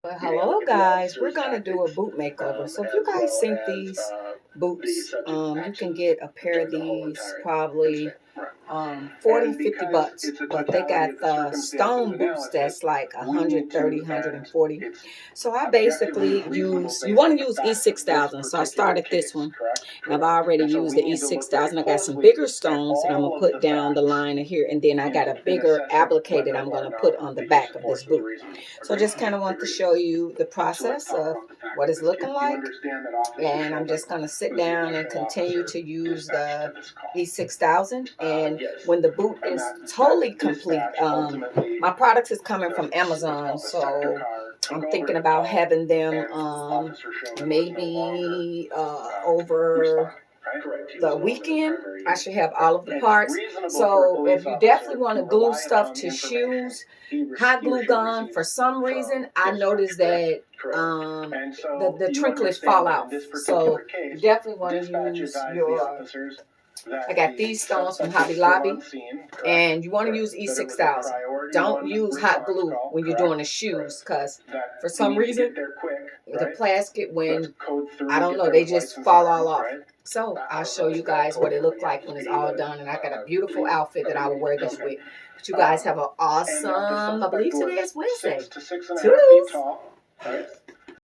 Well, hello guys. We're gonna do a boot makeover. So if you guys seen these boots, you can get a pair of these probably 40, 50 bucks. But they got the stone boots that's like 130, 140. So I basically you want to use E6000. So I started this one. I've already used the E6000. I got some bigger stones that I'm going to put down the line of here. And then I got a bigger applique that I'm going to put on the back of this boot. So I just kind of want to show you the process of what it's looking like. And I'm just going to sit down and continue to use the E6000. And when the boot is totally complete, my products is coming from Amazon. So I'm thinking about having them maybe over the weekend. I should have all of the parts. So if you definitely want to glue stuff to shoes, hot glue gun, for some reason, I noticed that the trinklets fall out. So you definitely want to use your... I got these stones from Hobby Lobby, and you want to use E6000. Don't use hot glue when you're doing the shoes, because for some reason, the plastic, when, I don't know, they just fall all off. So I'll show you guys what it looked like when it's all done, and I got a beautiful outfit that I will wear this week. But you guys have an awesome, I believe today is Wednesday. Toodles!